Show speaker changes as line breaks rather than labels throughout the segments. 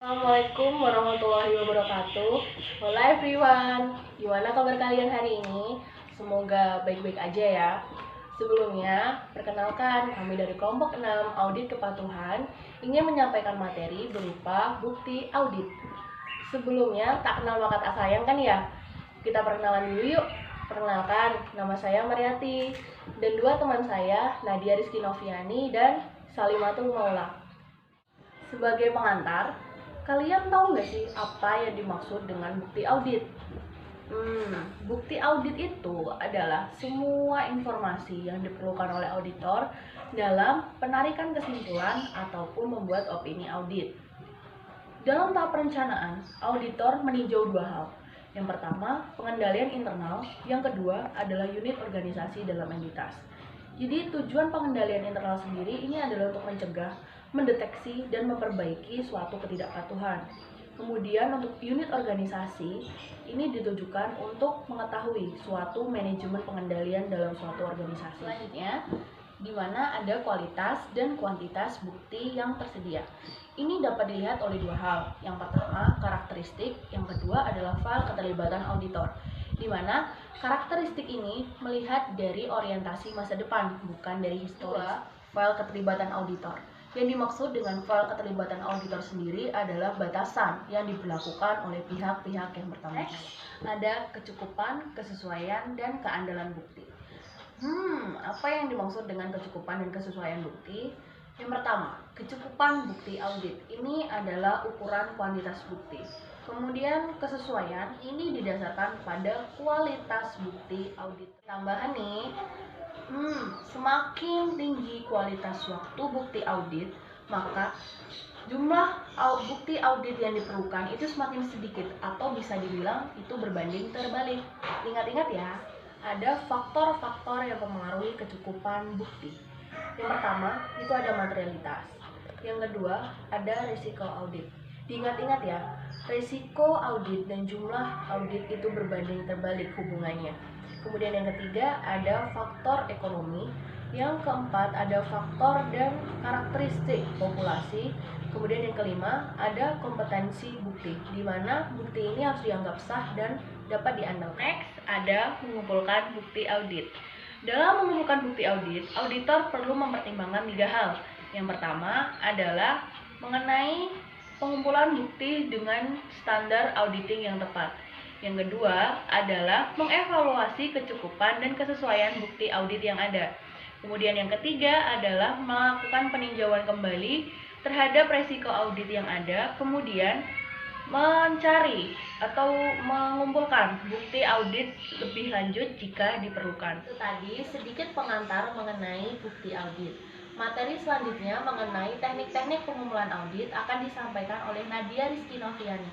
Assalamualaikum warahmatullahi wabarakatuh. Halo everyone, gimana kabar kalian hari ini? Semoga baik-baik aja ya. Sebelumnya, perkenalkan kami dari kelompok 6 Audit Kepatuhan ingin menyampaikan materi berupa bukti audit. Sebelumnya, tak kenal maka tak sayang kan ya? Kita perkenalan dulu yuk. Perkenalkan, nama saya Mariati dan dua teman saya, Nadia Rizky Noviani dan Salimatul Maula. Sebagai pengantar, kalian tahu nggak sih apa yang dimaksud dengan bukti audit? Bukti audit itu adalah semua informasi yang diperlukan oleh auditor dalam penarikan kesimpulan ataupun membuat opini audit. Dalam tahap perencanaan, auditor meninjau dua hal. Yang pertama, pengendalian internal. Yang kedua adalah unit organisasi dalam entitas. Jadi tujuan pengendalian internal sendiri ini adalah untuk mencegah, mendeteksi, dan memperbaiki suatu ketidakpatuhan. Kemudian untuk unit organisasi, ini ditujukan untuk mengetahui suatu manajemen pengendalian dalam suatu organisasi. Selanjutnya, di mana ada kualitas dan kuantitas bukti yang tersedia. Ini dapat dilihat oleh dua hal. Yang pertama, karakteristik. Yang kedua adalah file keterlibatan auditor, di mana karakteristik ini melihat dari orientasi masa depan, bukan dari historis. File keterlibatan auditor. Yang dimaksud dengan file keterlibatan auditor sendiri adalah batasan yang diberlakukan oleh pihak-pihak yang bertanggung jawab. Ada kecukupan, kesesuaian, dan keandalan bukti. Apa yang dimaksud dengan kecukupan dan kesesuaian bukti? Yang pertama, kecukupan bukti audit. Ini adalah ukuran kuantitas bukti. Kemudian kesesuaian ini didasarkan pada kualitas bukti audit. Tambahan nih, semakin tinggi kualitas waktu bukti audit, maka jumlah bukti audit yang diperlukan itu semakin sedikit atau bisa dibilang itu berbanding terbalik. Ingat-ingat ya, ada faktor-faktor yang mempengaruhi kecukupan bukti. Yang pertama, itu ada materialitas. Yang kedua, ada risiko audit. Diingat-ingat ya, risiko audit dan jumlah audit itu berbanding terbalik hubungannya. Kemudian yang ketiga, ada faktor ekonomi. Yang keempat, ada faktor dan karakteristik populasi. Kemudian yang kelima, ada kompetensi bukti, di mana bukti ini harus dianggap sah dan dapat diandalkan. Next, ada mengumpulkan bukti audit. Dalam mengumpulkan bukti audit, auditor perlu mempertimbangkan tiga hal. Yang pertama adalah mengenai pengumpulan bukti dengan standar auditing yang tepat. Yang kedua adalah mengevaluasi kecukupan dan kesesuaian bukti audit yang ada. Kemudian yang ketiga adalah melakukan peninjauan kembali terhadap resiko audit yang ada. Kemudian mencari atau mengumpulkan bukti audit lebih lanjut jika diperlukan. Itu tadi sedikit pengantar mengenai bukti audit. Materi selanjutnya mengenai teknik-teknik pengumpulan audit akan disampaikan oleh Nadia Rizky Noviani.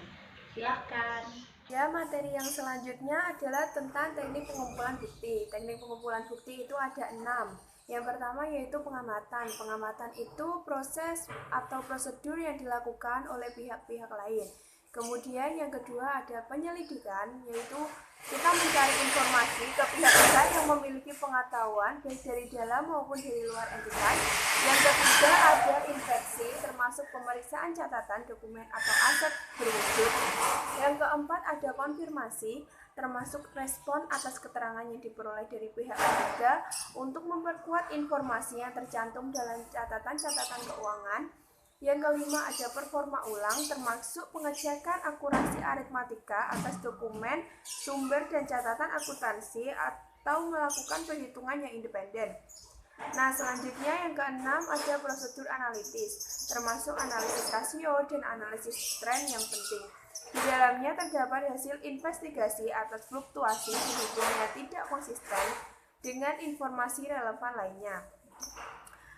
Silahkan.
Ya, materi yang selanjutnya adalah tentang teknik pengumpulan bukti. Teknik pengumpulan bukti itu ada 6. Yang pertama yaitu pengamatan. Pengamatan itu proses atau prosedur yang dilakukan oleh pihak-pihak lain. Kemudian yang kedua ada penyelidikan, yaitu kita mencari informasi ke pihak-pihak yang memiliki pengetahuan baik dari dalam maupun dari luar entitas. Yang ketiga ada inspeksi, termasuk pemeriksaan catatan, dokumen atau aset berwujud. Yang keempat ada konfirmasi, termasuk respon atas keterangan yang diperoleh dari pihak ketiga untuk memperkuat informasi yang tercantum dalam catatan-catatan keuangan. Yang kelima ada performa ulang, termasuk pengecekan akurasi aritmatika atas dokumen, sumber, dan catatan akuntansi atau melakukan perhitungan yang independen. Nah, selanjutnya yang keenam ada prosedur analitis, termasuk analisis rasio dan analisis tren yang penting. Di dalamnya terdapat hasil investigasi atas fluktuasi berhubung yang tidak konsisten dengan informasi relevan lainnya.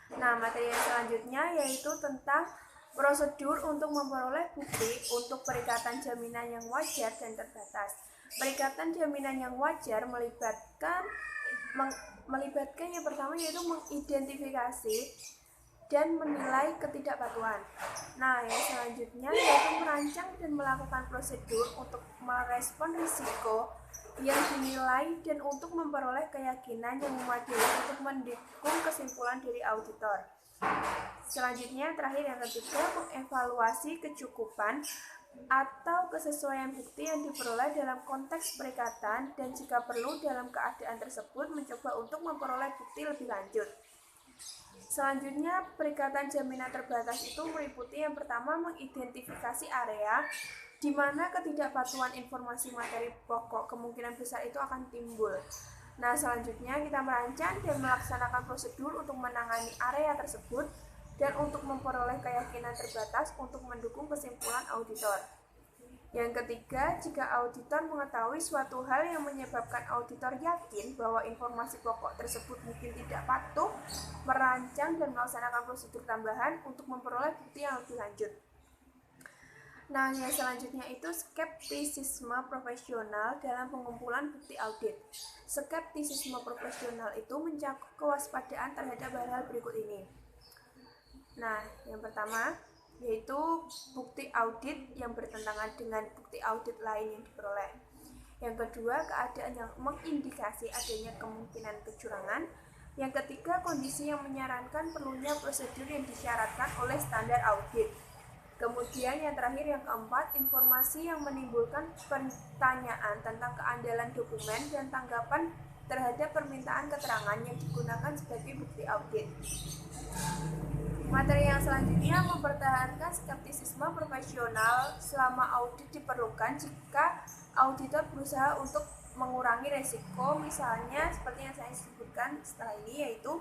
Nah, materi yang selanjutnya yaitu tentang prosedur untuk memperoleh bukti untuk perikatan jaminan yang wajar dan terbatas. Perikatan jaminan yang wajar melibatkan yang pertama yaitu mengidentifikasi dan menilai ketidakpatuhan. Nah, yang selanjutnya yaitu merancang dan melakukan prosedur untuk merespon risiko yang dinilai dan untuk memperoleh keyakinan yang memadai untuk mendukung kesimpulan dari auditor. Selanjutnya, terakhir yang ketiga, mengevaluasi kecukupan atau kesesuaian bukti yang diperoleh dalam konteks perikatan dan jika perlu dalam keadaan tersebut mencoba untuk memperoleh bukti lebih lanjut. Selanjutnya, perikatan jaminan terbatas itu meliputi yang pertama mengidentifikasi area di mana ketidakpatuhan informasi materi pokok kemungkinan besar itu akan timbul. Nah, selanjutnya kita merancang dan melaksanakan prosedur untuk menangani area tersebut dan untuk memperoleh keyakinan terbatas untuk mendukung kesimpulan auditor. Yang ketiga, jika auditor mengetahui suatu hal yang menyebabkan auditor yakin bahwa informasi pokok tersebut mungkin tidak patuh, merancang dan melaksanakan prosedur tambahan untuk memperoleh bukti yang lebih lanjut. Nah, yang selanjutnya itu skeptisisme profesional dalam pengumpulan bukti audit. Skeptisisme profesional itu mencakup kewaspadaan terhadap hal-hal berikut ini. Nah, yang pertama yaitu bukti audit yang bertentangan dengan bukti audit lain yang diperoleh. Yang kedua, keadaan yang mengindikasi adanya kemungkinan kecurangan. Yang ketiga, kondisi yang menyarankan perlunya prosedur yang disyaratkan oleh standar audit. Kemudian yang terakhir, yang keempat, informasi yang menimbulkan pertanyaan tentang keandalan dokumen dan tanggapan terhadap permintaan keterangan yang digunakan sebagai bukti audit. Materi yang selanjutnya mempertahankan skeptisisme profesional selama audit diperlukan jika auditor berusaha untuk mengurangi resiko, misalnya seperti yang saya sebutkan setelah ini, yaitu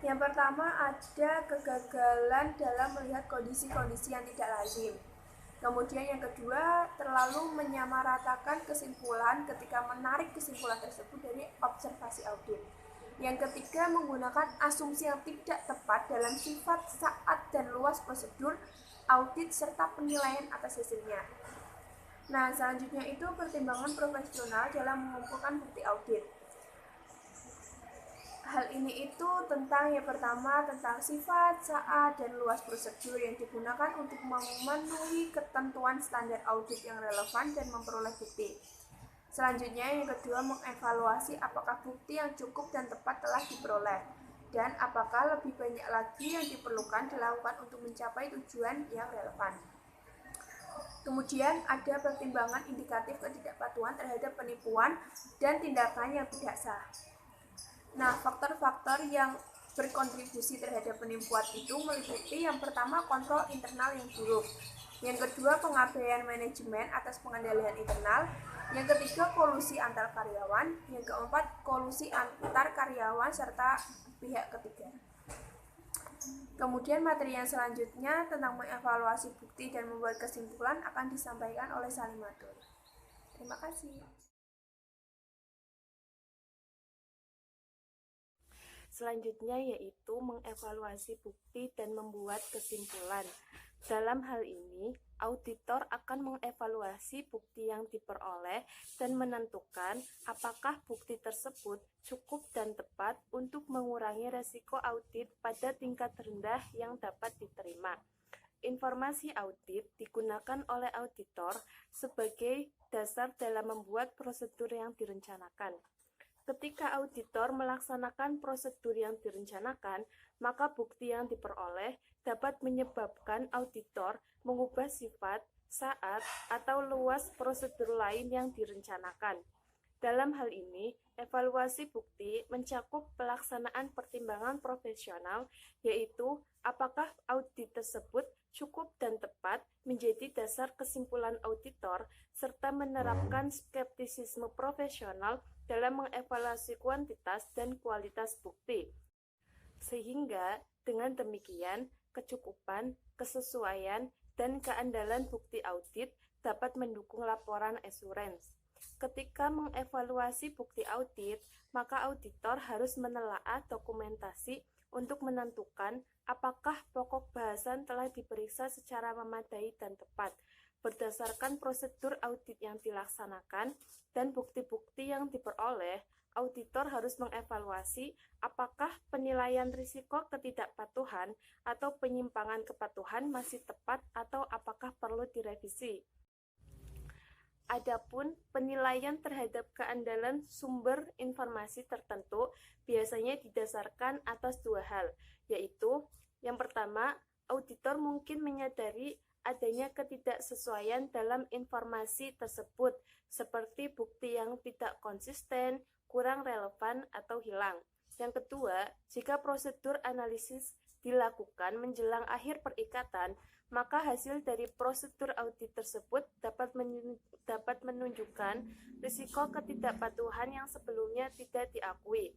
yang pertama ada kegagalan dalam melihat kondisi-kondisi yang tidak lazim. Kemudian yang kedua, terlalu menyamaratakan kesimpulan ketika menarik kesimpulan tersebut dari observasi audit. Yang ketiga, menggunakan asumsi yang tidak tepat dalam sifat, saat, dan luas prosedur audit serta penilaian atas hasilnya. Nah, selanjutnya itu pertimbangan profesional dalam mengumpulkan bukti audit. Hal ini itu tentang yang pertama tentang sifat, saat, dan luas prosedur yang digunakan untuk memenuhi ketentuan standar audit yang relevan dan memperoleh bukti. Selanjutnya yang kedua, mengevaluasi apakah bukti yang cukup dan tepat telah diperoleh dan apakah lebih banyak lagi yang diperlukan dilakukan untuk mencapai tujuan yang relevan. Kemudian ada pertimbangan indikatif ketidakpatuhan terhadap penipuan dan tindakan yang tidak sah. Nah, faktor-faktor yang berkontribusi terhadap penipuan itu meliputi yang pertama kontrol internal yang buruk, yang kedua pengabaian manajemen atas pengendalian internal, yang ketiga kolusi antar karyawan, yang keempat kolusi antar karyawan serta pihak ketiga. Kemudian materi yang selanjutnya tentang mengevaluasi bukti dan membuat kesimpulan akan disampaikan oleh Salimatul. Terima kasih.
Selanjutnya yaitu mengevaluasi bukti dan membuat kesimpulan. Dalam hal ini, auditor akan mengevaluasi bukti yang diperoleh dan menentukan apakah bukti tersebut cukup dan tepat untuk mengurangi resiko audit pada tingkat rendah yang dapat diterima. Informasi audit digunakan oleh auditor sebagai dasar dalam membuat prosedur yang direncanakan. Ketika auditor melaksanakan prosedur yang direncanakan, maka bukti yang diperoleh dapat menyebabkan auditor mengubah sifat, saat, atau luas prosedur lain yang direncanakan. Dalam hal ini, evaluasi bukti mencakup pelaksanaan pertimbangan profesional, yaitu apakah audit tersebut cukup dan tepat menjadi dasar kesimpulan auditor, serta menerapkan skeptisisme profesional dalam mengevaluasi kuantitas dan kualitas bukti. Sehingga dengan demikian, kecukupan, kesesuaian, dan keandalan bukti audit dapat mendukung laporan assurance. Ketika mengevaluasi bukti audit, maka auditor harus menelaah dokumentasi untuk menentukan apakah pokok bahasan telah diperiksa secara memadai dan tepat, berdasarkan prosedur audit yang dilaksanakan dan bukti-bukti yang diperoleh. Auditor harus mengevaluasi apakah penilaian risiko ketidakpatuhan atau penyimpangan kepatuhan masih tepat atau apakah perlu direvisi. Adapun penilaian terhadap keandalan sumber informasi tertentu biasanya didasarkan atas dua hal, yaitu Yang pertama, auditor mungkin menyadari adanya ketidaksesuaian dalam informasi tersebut, seperti bukti yang tidak konsisten, kurang relevan, atau hilang. Yang kedua, jika prosedur analisis dilakukan menjelang akhir perikatan, maka hasil dari prosedur audit tersebut dapat menunjukkan risiko ketidakpatuhan yang sebelumnya tidak diakui.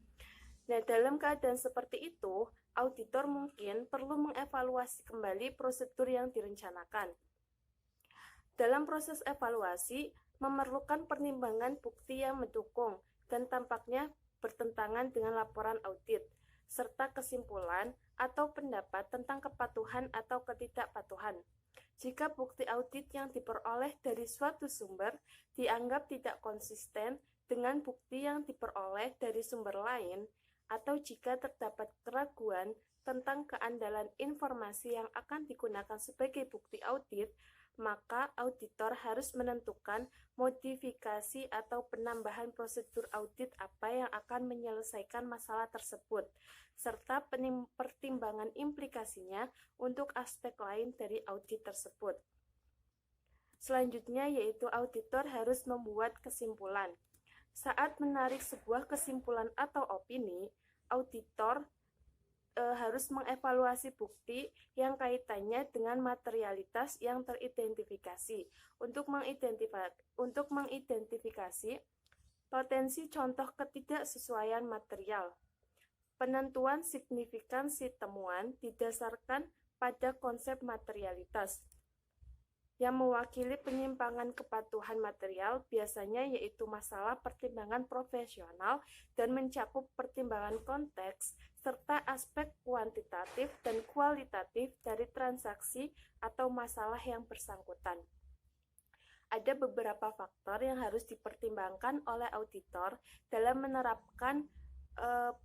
Nah, dalam keadaan seperti itu, auditor mungkin perlu mengevaluasi kembali prosedur yang direncanakan. Dalam proses evaluasi, memerlukan penimbangan bukti yang mendukung dan tampaknya bertentangan dengan laporan audit, serta kesimpulan atau pendapat tentang kepatuhan atau ketidakpatuhan. Jika bukti audit yang diperoleh dari suatu sumber dianggap tidak konsisten dengan bukti yang diperoleh dari sumber lain, atau jika terdapat keraguan tentang keandalan informasi yang akan digunakan sebagai bukti audit, maka auditor harus menentukan modifikasi atau penambahan prosedur audit apa yang akan menyelesaikan masalah tersebut, serta pertimbangan implikasinya untuk aspek lain dari audit tersebut. Selanjutnya yaitu auditor harus membuat kesimpulan. Saat menarik sebuah kesimpulan atau opini, auditor harus mengevaluasi bukti yang kaitannya dengan materialitas yang teridentifikasi untuk mengidentifikasi potensi contoh ketidaksesuaian material. Penentuan signifikansi temuan didasarkan pada konsep materialitas. Yang mewakili penyimpangan kepatuhan material biasanya yaitu masalah pertimbangan profesional dan mencakup pertimbangan konteks serta aspek kuantitatif dan kualitatif dari transaksi atau masalah yang bersangkutan. Ada beberapa faktor yang harus dipertimbangkan oleh auditor dalam menerapkan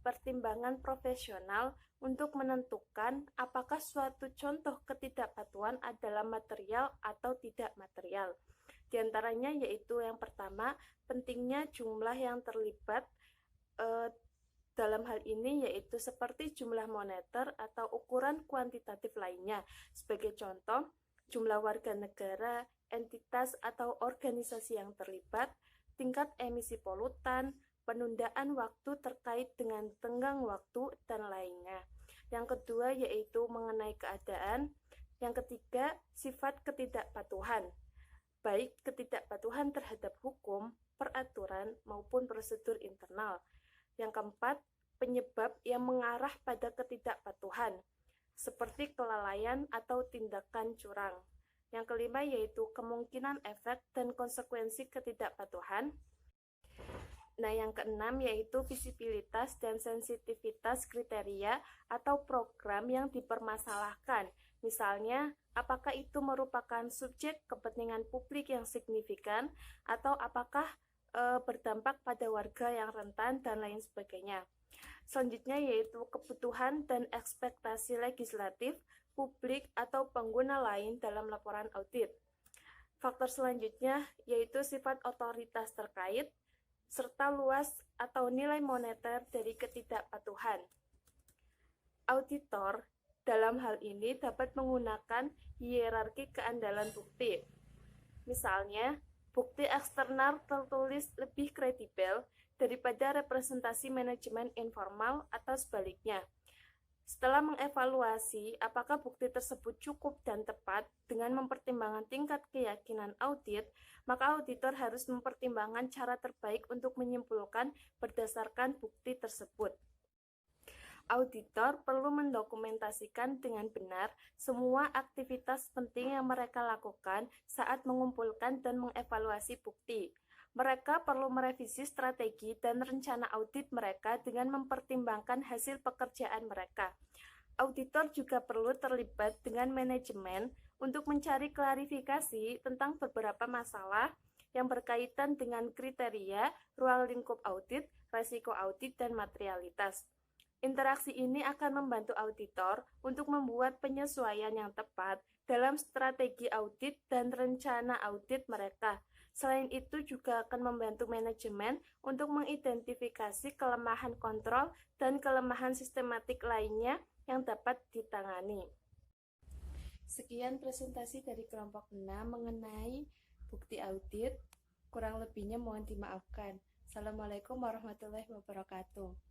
pertimbangan profesional untuk menentukan apakah suatu contoh ketidakpatuhan adalah material atau tidak material. Di antaranya yaitu yang pertama, pentingnya jumlah yang terlibat dalam hal ini yaitu seperti jumlah moneter atau ukuran kuantitatif lainnya. Sebagai contoh, jumlah warga negara, entitas atau organisasi yang terlibat, tingkat emisi polutan, penundaan waktu terkait dengan tenggang waktu, dan lainnya. Yang kedua yaitu mengenai keadaan. Yang ketiga, sifat ketidakpatuhan, baik ketidakpatuhan terhadap hukum, peraturan, maupun prosedur internal. Yang keempat, penyebab yang mengarah pada ketidakpatuhan, seperti kelalaian atau tindakan curang. Yang kelima yaitu kemungkinan efek dan konsekuensi ketidakpatuhan. Nah, yang keenam yaitu visibilitas dan sensitivitas kriteria atau program yang dipermasalahkan. Misalnya, apakah itu merupakan subjek kepentingan publik yang signifikan atau apakah berdampak pada warga yang rentan dan lain sebagainya. Selanjutnya yaitu kebutuhan dan ekspektasi legislatif, publik atau pengguna lain dalam laporan audit. Faktor selanjutnya yaitu sifat otoritas terkait, serta luas atau nilai moneter dari ketidakpatuhan. Auditor dalam hal ini dapat menggunakan hierarki keandalan bukti. Misalnya, bukti eksternal tertulis lebih kredibel daripada representasi manajemen informal atau sebaliknya. Setelah mengevaluasi apakah bukti tersebut cukup dan tepat dengan mempertimbangkan tingkat keyakinan audit, maka auditor harus mempertimbangkan cara terbaik untuk menyimpulkan berdasarkan bukti tersebut. Auditor perlu mendokumentasikan dengan benar semua aktivitas penting yang mereka lakukan saat mengumpulkan dan mengevaluasi bukti. Mereka perlu merevisi strategi dan rencana audit mereka dengan mempertimbangkan hasil pekerjaan mereka. Auditor juga perlu terlibat dengan manajemen untuk mencari klarifikasi tentang beberapa masalah yang berkaitan dengan kriteria, ruang lingkup audit, resiko audit, dan materialitas. Interaksi ini akan membantu auditor untuk membuat penyesuaian yang tepat dalam strategi audit dan rencana audit mereka. Selain itu juga akan membantu manajemen untuk mengidentifikasi kelemahan kontrol dan kelemahan sistematik lainnya yang dapat ditangani. Sekian presentasi dari kelompok 6 mengenai bukti audit. Kurang lebihnya mohon dimaafkan. Assalamualaikum warahmatullahi wabarakatuh.